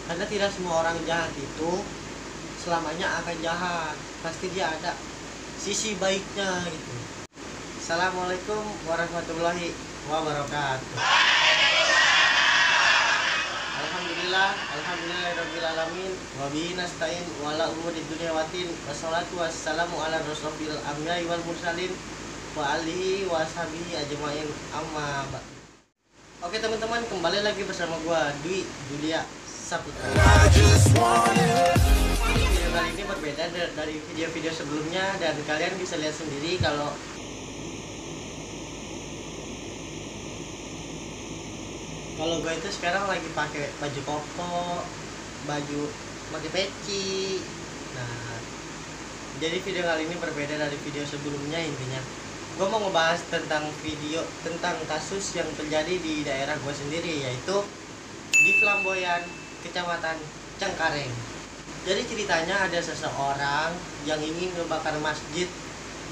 Karena tidak semua orang jahat itu selamanya akan jahat, pasti dia ada sisi baiknya gitu. Assalamualaikum warahmatullahi wabarakatuh. Alhamdulillahirabbil alamin wa bihi nasta'in wa ala umuri dunya watin wassalatu wassalamu ala rasulil anbiya'i wal mursalin wa alihi wa sahbihi ajmain amma ba'd. Oke teman-teman, kembali lagi bersama gua Dwi Julia Saputra. Video kali ini berbeda dari video-video sebelumnya dan kalian bisa lihat sendiri kalau gue itu sekarang lagi pakai baju koko, baju pakai peci. Nah, jadi video kali ini berbeda dari video sebelumnya. Intinya gue mau ngebahas tentang kasus yang terjadi di daerah gue sendiri, yaitu di Flamboyan, Kecamatan Cengkareng. Jadi ceritanya ada seseorang yang ingin membakar masjid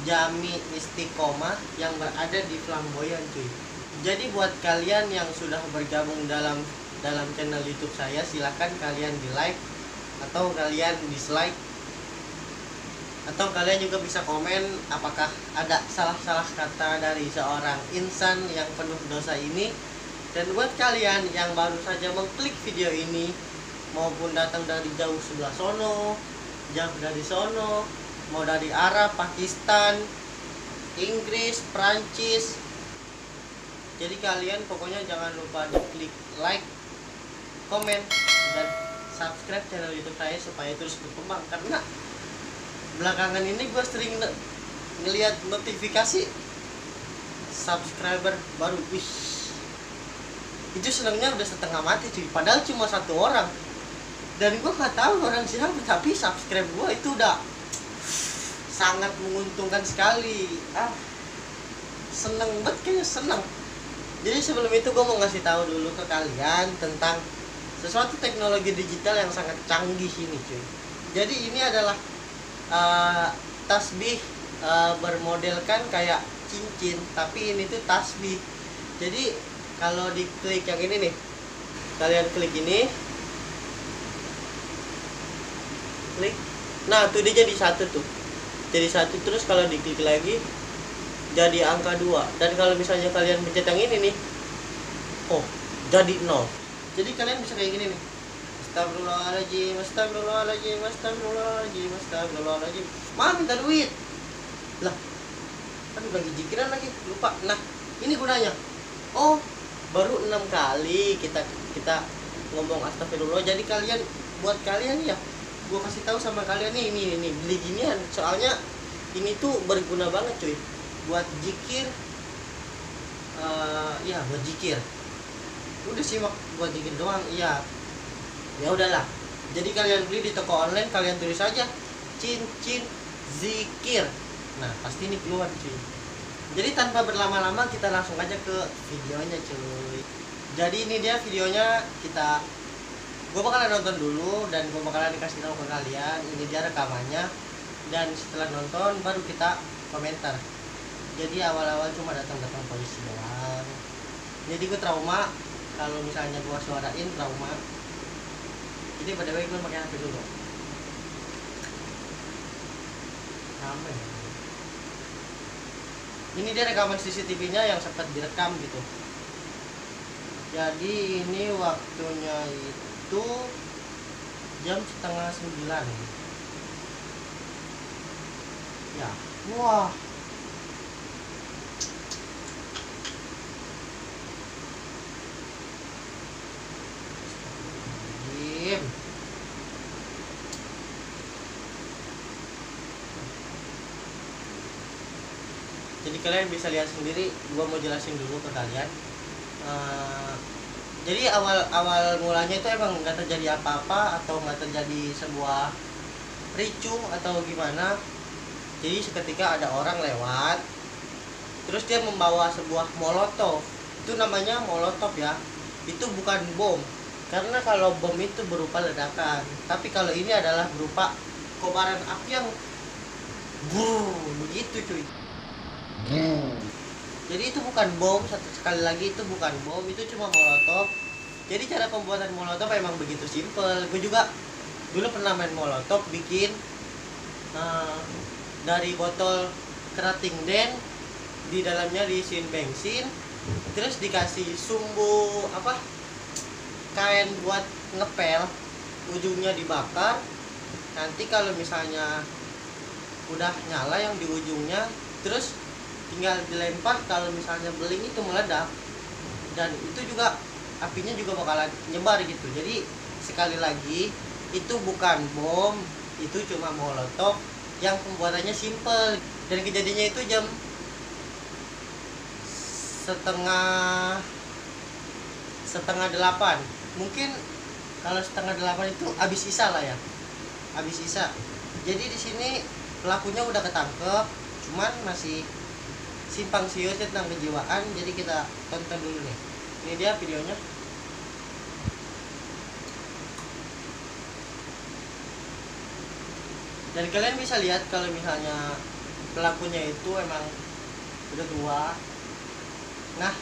Jami Istiqomah yang berada di Flamboyan, cuy. Jadi buat kalian yang sudah bergabung dalam channel YouTube saya, silahkan kalian di like atau kalian dislike, atau kalian juga bisa komen apakah ada salah-salah kata dari seorang insan yang penuh dosa ini. Dan buat kalian yang baru saja mengklik video ini, maupun datang dari jauh sebelah sono, jauh dari sono, mau dari Arab, Pakistan, Inggris, Prancis, jadi kalian pokoknya jangan lupa di klik like, komen, dan subscribe channel YouTube saya supaya terus berkembang. Karena belakangan ini gue sering ngelihat notifikasi subscriber baru, itu senangnya udah setengah mati cuy. Padahal cuma satu orang, dan gue nggak tahu orang siapa, tapi subscribe gue itu udah sangat menguntungkan sekali. Seneng banget, kayaknya seneng. Jadi sebelum itu gue mau ngasih tahu dulu ke kalian tentang sesuatu teknologi digital yang sangat canggih ini, cuy. Jadi ini adalah tasbih bermodelkan kayak cincin, tapi ini tuh tasbih. Jadi kalau diklik yang ini nih, kalian klik ini, klik, nah tuh dia jadi satu tuh, jadi satu. Terus kalau diklik lagi jadi angka 2, dan kalau misalnya kalian pencet yang ini nih, jadi 0. Jadi kalian bisa kayak gini nih, astagfirullahaladzim, astagfirullahaladzim, astagfirullahaladzim, astagfirullahaladzim. Minta duit lah, aduh lagi jikiran lagi, lupa. Nah ini gunanya, baru 6 kali kita ngomong astagfirullah. Jadi kalian, buat kalian ya, gua kasih tahu sama kalian nih, ini beli ginian, soalnya ini tuh berguna banget cuy, buat zikir. Buat zikir. Udah simak buat zikir doang. Ya udahlah. Jadi kalian beli di toko online, kalian tulis aja cincin zikir. Nah, pasti ini keluar cuy. Jadi tanpa berlama-lama kita langsung aja ke videonya cuy. Jadi ini dia videonya, gue bakalan nonton dulu dan gue bakalan dikasih tahu ke kalian. Ini dia rekamannya, dan setelah nonton baru kita komentar. Jadi awal-awal cuma datang polisi doang. Jadi gue trauma kalau misalnya gue suarain, trauma. Jadi pada way gue pakai HP dulu. Ramai. Ini dia rekaman CCTV-nya yang sempat direkam gitu. Jadi ini waktunya itu jam 8:30. Ya, wah. Jadi kalian bisa lihat sendiri, gua mau jelasin dulu ke kalian. Jadi awal mulanya itu emang nggak terjadi apa-apa, atau nggak terjadi sebuah ricu atau gimana. Jadi seketika ada orang lewat, terus dia membawa sebuah molotov. Itu namanya molotov ya, itu bukan bom. Karena kalau bom itu berupa ledakan, tapi kalau ini adalah berupa kobaran api yang begitu cuy. Jadi itu bukan bom, sekali lagi itu bukan bom, itu cuma molotov. Jadi cara pembuatan molotov emang begitu simpel. Gue juga dulu pernah main molotov, bikin dari botol kerating den, di dalamnya diisiin bensin, terus dikasih sumbu kain buat ngepel, ujungnya dibakar. Nanti kalau misalnya udah nyala yang di ujungnya, terus tinggal dilempar, kalau misalnya beling itu meledak, dan itu juga apinya juga bakalan nyebar gitu. Jadi sekali lagi, itu bukan bom, itu cuma molotov yang pembuatannya simple. Dan kejadiannya itu jam setengah 8. Mungkin kalau setengah 8 itu habis isya lah ya, habis isya. Jadi di sini pelakunya udah ketangkep, cuman masih simpang siur tentang kejiwaan. Jadi kita tonton dulu nih, ini dia videonya. Dan kalian bisa lihat kalau misalnya pelakunya itu emang udah tua. Nah,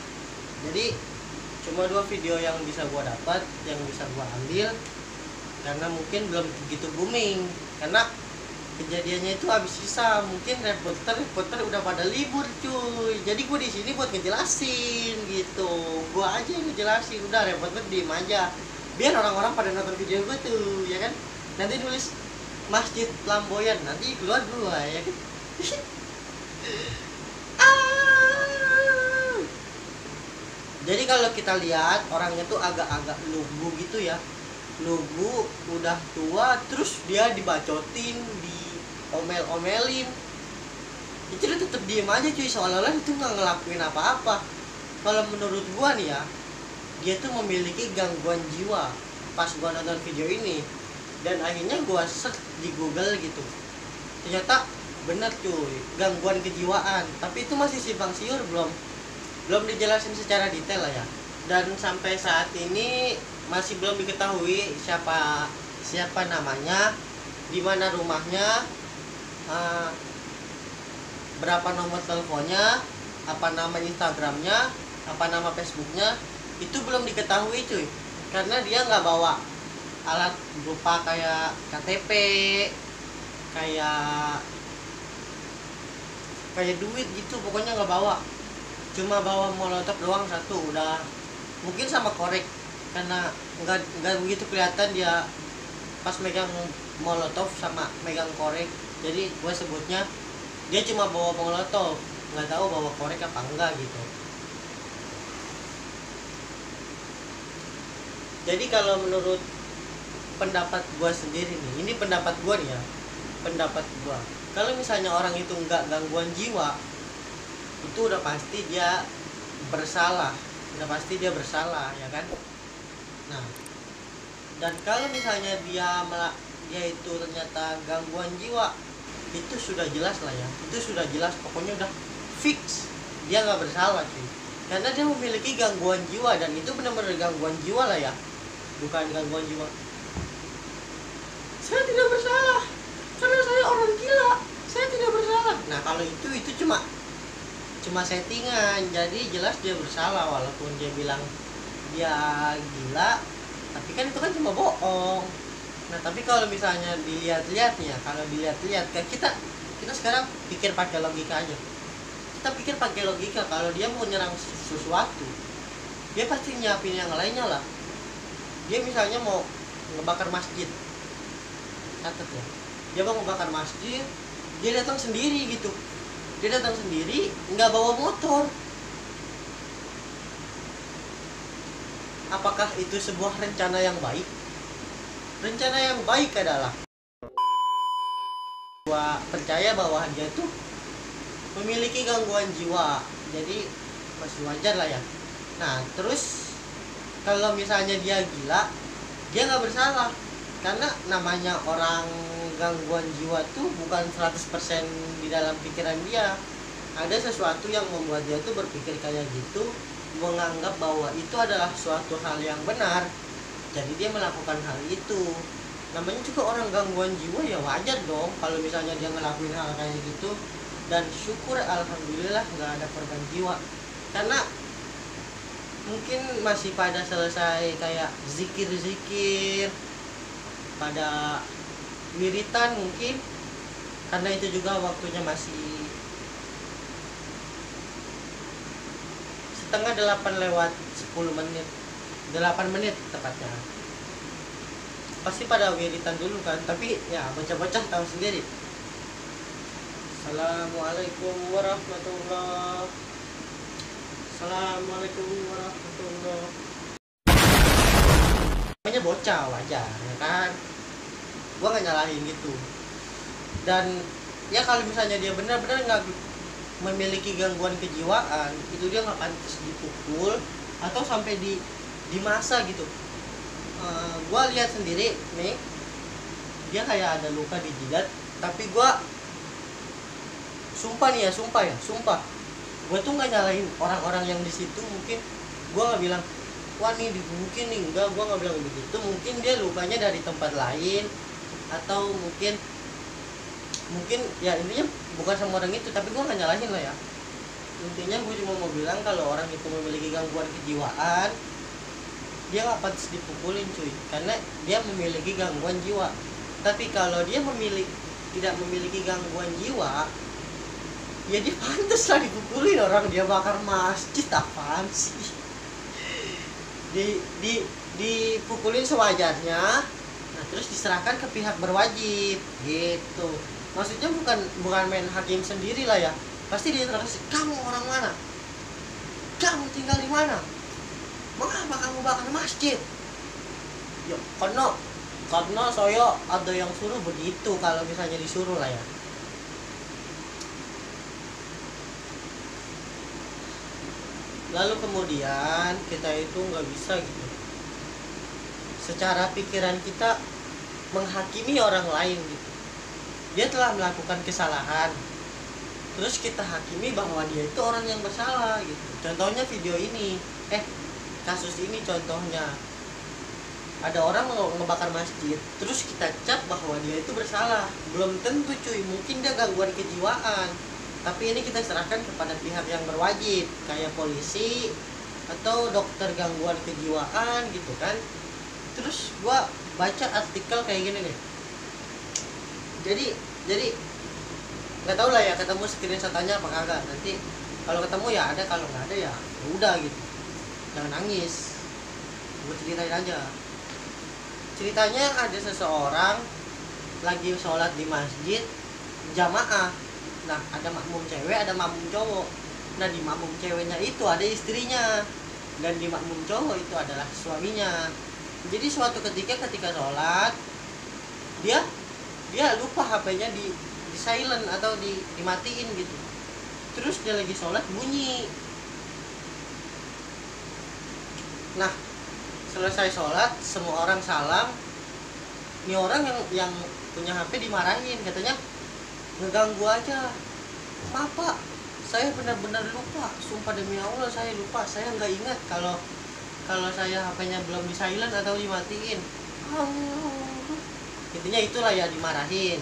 jadi cuma 2 video yang bisa gua dapat, yang bisa gua ambil, karena mungkin belum begitu booming, karena kejadiannya itu habis sisa. Mungkin reporter udah pada libur cuy. Jadi gua di sini buat ngejelasin gitu. Gua aja yang ngejelasin, udah reporter diem aja. Biar orang-orang pada nonton video gua tuh, ya kan. Nanti nulis Masjid Lamboyan, nanti keluar gua, ya kan. Jadi kalau kita lihat orangnya tuh agak-agak lugu gitu ya, lugu, udah tua, terus dia dibacotin, diomel-omelin. Itu dia tetep diem aja cuy, seolah-olah itu nggak ngelakuin apa-apa. Kalau menurut gua nih ya, dia tuh memiliki gangguan jiwa. Pas gua nonton video ini, dan akhirnya gua search di Google gitu, ternyata bener cuy, gangguan kejiwaan. Tapi itu masih simpang siur, belum dijelasin secara detail lah ya. Dan sampai saat ini masih belum diketahui siapa namanya, di mana rumahnya, berapa nomor teleponnya, apa nama Instagramnya, apa nama Facebooknya, itu belum diketahui cuy. Karena dia nggak bawa alat berupa kayak KTP, kayak duit gitu, pokoknya nggak bawa. Cuma bawa molotov doang satu, udah. Mungkin sama korek, karena nggak begitu kelihatan dia pas megang molotov sama megang korek. Jadi gue sebutnya dia cuma bawa molotov, nggak tahu bawa korek apa enggak gitu. Jadi kalau menurut pendapat gue sendiri nih, ini pendapat gue nih ya, pendapat gue, kalau misalnya orang itu nggak gangguan jiwa, itu udah pasti dia bersalah, ya kan. Nah, dan kalau misalnya dia itu ternyata gangguan jiwa, itu sudah jelas lah ya, itu sudah jelas, pokoknya udah fix dia nggak bersalah cuy, karena dia memiliki gangguan jiwa. Dan itu benar-benar gangguan jiwa lah ya, bukan gangguan jiwa saya tidak bersalah karena saya orang gila, saya tidak bersalah. Nah kalau itu cuma settingan. Jadi jelas dia bersalah, walaupun dia bilang dia gila, tapi kan itu kan cuma bohong. Nah tapi kalau misalnya dilihat-lihat nih ya, kayak kita sekarang pikir pakai logika aja. Kita pikir pakai logika, kalau dia mau nyerang sesuatu, dia pasti nyiapin yang lainnya lah. Dia misalnya mau ngebakar masjid, catat ya, dia mau ngebakar masjid, dia datang sendiri gitu, nggak bawa motor. Apakah itu sebuah rencana yang baik? Rencana yang baik adalah gua percaya bahwa dia tuh memiliki gangguan jiwa, jadi masih wajar lah ya. Nah terus kalau misalnya dia gila, dia nggak bersalah, karena namanya orang gangguan jiwa tuh bukan 100% di dalam pikiran dia. Ada sesuatu yang membuat dia tuh berpikir kayak gitu, menganggap bahwa itu adalah suatu hal yang benar, jadi dia melakukan hal itu. Namanya juga orang gangguan jiwa, ya wajar dong kalau misalnya dia ngelakuin hal kayak gitu. Dan syukur alhamdulillah nggak ada korban jiwa, karena mungkin masih pada selesai kayak zikir-zikir, pada wiritan mungkin, karena itu juga waktunya masih setengah 8 lewat 10 menit, 8 menit tepatnya. Pasti pada wiritan dulu kan, tapi ya bocah-bocah tahu sendiri. Assalamualaikum warahmatullah. Assalamualaikum warahmatullah. Namanya bocah, wajar ya kan, gua nggak nyalahin gitu. Dan ya kalau misalnya dia benar-benar nggak memiliki gangguan kejiwaan, itu dia nggak pantas dipukul atau sampai dimasa gitu. Gua lihat sendiri nih, dia kayak ada luka di jidat, tapi gua sumpah nih ya, sumpah gue tuh nggak nyalahin orang-orang yang di situ. Mungkin gue nggak bilang wah nih digebukin nih, enggak, gue nggak bilang begitu. Mungkin dia lukanya dari tempat lain, atau mungkin ya intinya bukan sama orang itu, tapi gue nggak nyalahin lah ya. Intinya gue cuma mau bilang kalau orang itu memiliki gangguan kejiwaan, dia nggak pantas dipukulin cuy, karena dia memiliki gangguan jiwa. Tapi kalau dia tidak memiliki gangguan jiwa, ya dia pantas lah dipukulin. Orang dia bakar masjid, apaan sih? Dipukulin sewajarnya, nah terus diserahkan ke pihak berwajib gitu. Maksudnya bukan main hakim sendiri lah ya, pasti dia terus, kamu orang mana, kamu tinggal di mana, mengapa kamu bakar masjid? Ya karena saya ada yang suruh begitu, kalau misalnya disuruh lah ya. Lalu kemudian kita itu nggak bisa gitu, secara pikiran kita menghakimi orang lain gitu. Dia telah melakukan kesalahan, terus kita hakimi bahwa dia itu orang yang bersalah gitu. Contohnya video ini, kasus ini contohnya, ada orang ngebakar masjid, terus kita cap bahwa dia itu bersalah. Belum tentu cuy, mungkin dia gangguan kejiwaan, tapi ini kita serahkan kepada pihak yang berwajib, kayak polisi atau dokter gangguan kejiwaan gitu kan. Terus gua baca artikel kayak gini nih, jadi nggak tahu lah ya, ketemu screenshotannya apa kagak. Nanti kalau ketemu ya ada, kalau nggak ada ya udah gitu, jangan nangis, gue ceritain aja. Ceritanya ada seseorang lagi sholat di masjid jamaah. Nah ada makmum cewek, ada makmum cowok. Nah di makmum ceweknya itu ada istrinya, dan di makmum cowok itu adalah suaminya. Jadi suatu ketika sholat, dia lupa HP-nya di silent atau dimatiin gitu. Terus dia lagi sholat bunyi. Nah selesai sholat, semua orang salam. Ini orang yang punya HP dimarahin, katanya ngeganggu aja. Maaf pak, saya benar-benar lupa, sumpah demi Allah saya lupa, saya nggak ingat kalau saya HP-nya belum di silent atau dimatiin. Intinya itulah ya, dimarahin.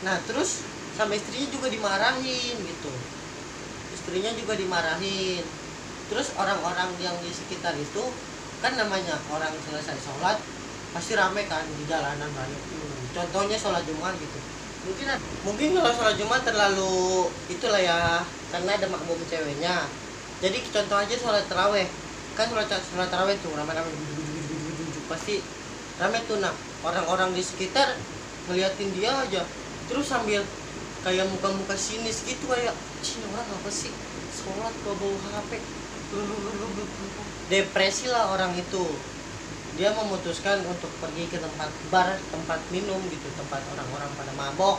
Nah terus sama istrinya juga dimarahin gitu, istrinya juga dimarahin. Terus orang-orang yang di sekitar itu kan, namanya orang selesai sholat pasti rame kan di jalanan banyak. Contohnya sholat Jumat gitu. Mungkin kalau sholat Jumat terlalu itulah ya, karena ada makmum ceweknya. Jadi contoh aja sholat taraweh, kan sholat taraweh tuh ramai-ramai, pasti ramai tuh. Nah orang-orang di sekitar ngeliatin dia aja, terus sambil kayak muka-muka sinis gitu, kayak sini orang apa sih sholat bawa HP. Depresi lah orang itu. Dia memutuskan untuk pergi ke tempat bar, tempat minum gitu, tempat orang-orang pada mabok.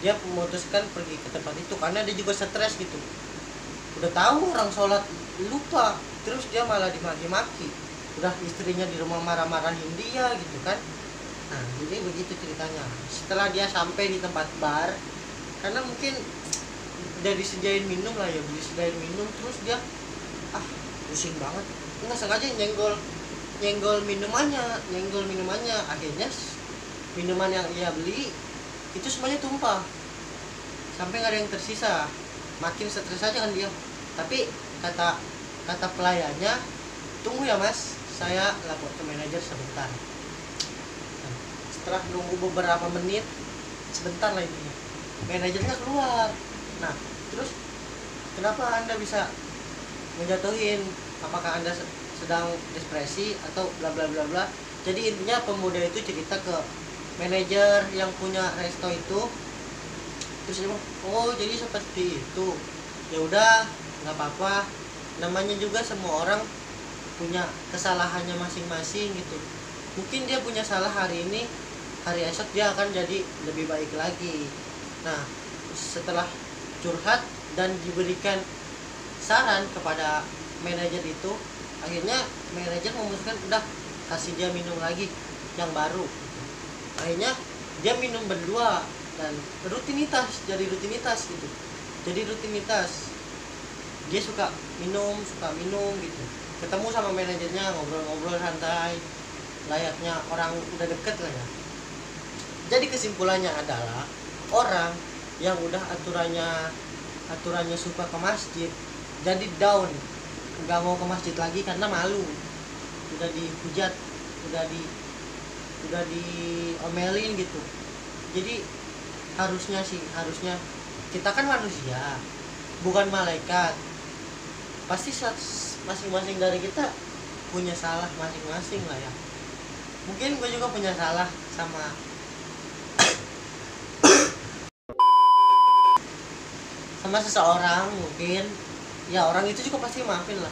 Dia memutuskan pergi ke tempat itu karena dia juga stres gitu. Udah tahu orang sholat lupa, terus dia malah dimaki-maki. Udah istrinya di rumah marah-marahin dia gitu kan. Nah jadi begitu ceritanya. Setelah dia sampai di tempat bar, karena mungkin udah disediain minum lah ya, disediain minum, terus dia pusing banget, nggak sengaja nyenggol minumannya. Akhirnya minuman yang ia beli itu semuanya tumpah, sampai nggak ada yang tersisa. Makin stres aja kan dia. Tapi kata kata pelayannya, tunggu ya mas, saya lapor ke manajer sebentar. Nah, setelah nunggu beberapa menit, sebentar lagi manajernya keluar. Nah terus kenapa anda bisa menjatuhin, apakah anda sedang depresi atau bla bla bla bla. Jadi intinya pemuda itu cerita ke manajer yang punya resto itu, terus dia bilang, oh jadi seperti itu, ya udah nggak apa-apa, namanya juga semua orang punya kesalahannya masing-masing gitu. Mungkin dia punya salah hari ini, hari esok dia akan jadi lebih baik lagi. Nah setelah curhat dan diberikan saran kepada manajer itu, akhirnya manajer memutuskan udah kasih dia minum lagi yang baru. Akhirnya dia minum berdua dan rutinitas, jadi rutinitas gitu. Jadi rutinitas. Dia suka minum gitu. Ketemu sama manajernya, ngobrol-ngobrol santai, layaknya orang udah deket lah ya. Jadi kesimpulannya adalah orang yang udah aturannya suka ke masjid jadi down, nggak mau ke masjid lagi karena malu, udah dihujat, udah diomelin gitu. Jadi harusnya kita kan manusia, bukan malaikat. Pasti masing-masing dari kita punya salah masing-masing lah ya. Mungkin gue juga punya salah sama seseorang, mungkin ya orang itu juga pasti maafin lah.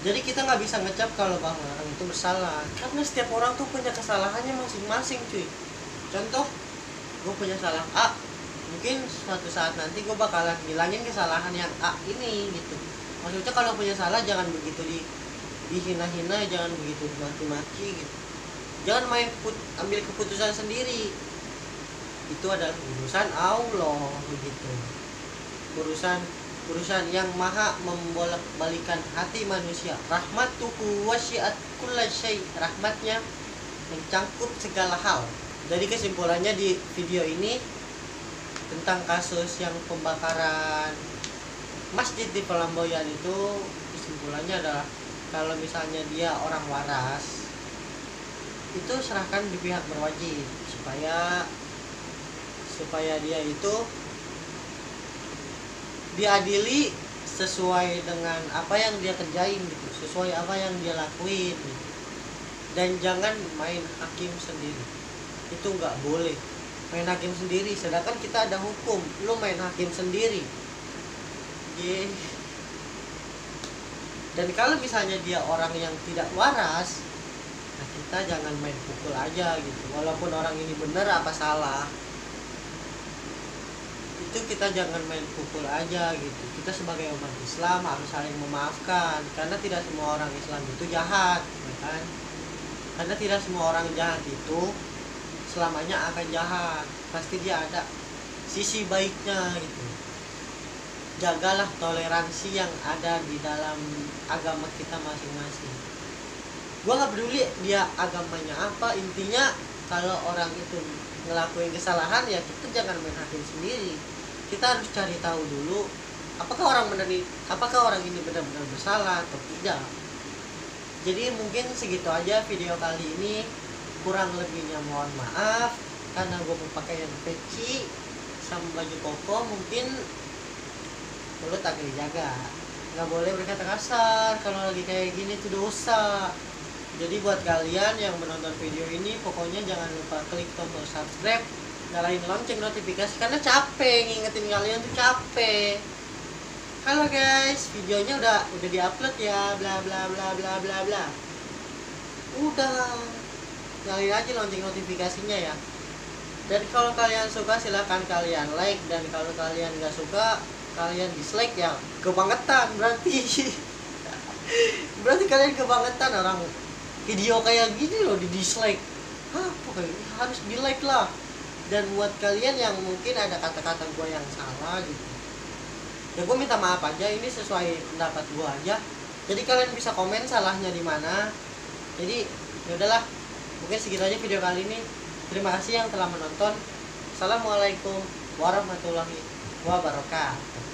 Jadi kita nggak bisa ngecap kalau bahwa orang itu bersalah, karena setiap orang tuh punya kesalahannya masing-masing cuy. Contoh, gue punya salah A, mungkin suatu saat nanti gue bakalan bilangin kesalahan yang A ini gitu. Maksudnya kalau punya salah jangan begitu dihina-hina, jangan begitu dimaki-maki gitu. Jangan ambil keputusan sendiri, itu adalah urusan Allah begitu. Urusan yang maha membolak-balikan hati manusia. Rahmatuhu wasi'at kulla syai', rahmatnya mencangkup segala hal. Jadi kesimpulannya di video ini tentang kasus yang pembakaran masjid di Pelamboyan itu, kesimpulannya adalah kalau misalnya dia orang waras, itu serahkan di pihak berwajib supaya dia itu diadili sesuai dengan apa yang dia kerjain gitu, sesuai apa yang dia lakuin gitu. Dan jangan main hakim sendiri, itu nggak boleh main hakim sendiri, sedangkan kita ada hukum, lu main hakim sendiri. Dan kalau misalnya dia orang yang tidak waras, nah kita jangan main pukul aja gitu, walaupun orang ini benar apa salah, itu kita jangan main pukul aja gitu. Kita sebagai umat Islam harus saling memaafkan, karena tidak semua orang Islam itu jahat, ya kan? Karena tidak semua orang jahat itu selamanya akan jahat, pasti dia ada sisi baiknya gitu. Jagalah toleransi yang ada di dalam agama kita masing-masing. Gua nggak peduli dia agamanya apa, intinya kalau orang itu ngelakuin kesalahan ya kita jangan main hakim sendiri. Kita harus cari tahu dulu apakah orang ini benar-benar bersalah atau tidak. Jadi mungkin segitu aja video kali ini, kurang lebihnya mohon maaf karena gue berpakaian peci sama baju koko, mungkin mulut agak dijaga, nggak boleh berkata kasar kalau lagi kayak gini, itu dosa. Jadi buat kalian yang menonton video ini, pokoknya jangan lupa klik tombol subscribe, nyalain lonceng notifikasi, karena capek ngingetin kalian tuh, capek. Halo guys, videonya udah diupload ya, bla bla bla bla bla bla. Udah, nyalain aja lonceng notifikasinya ya. Dan kalau kalian suka silahkan kalian like, dan kalau kalian nggak suka kalian dislike ya, kebangetan berarti. Berarti kalian kebangetan, orang video kayak gini loh di dislike. Pokoknya harus di like lah. Dan buat kalian yang mungkin ada kata-kata gue yang salah gitu, ya gue minta maaf aja, ini sesuai pendapat gue aja. Jadi kalian bisa komen salahnya di mana. Jadi ya udahlah, mungkin segitu aja video kali ini. Terima kasih yang telah menonton. Assalamualaikum warahmatullahi wabarakatuh.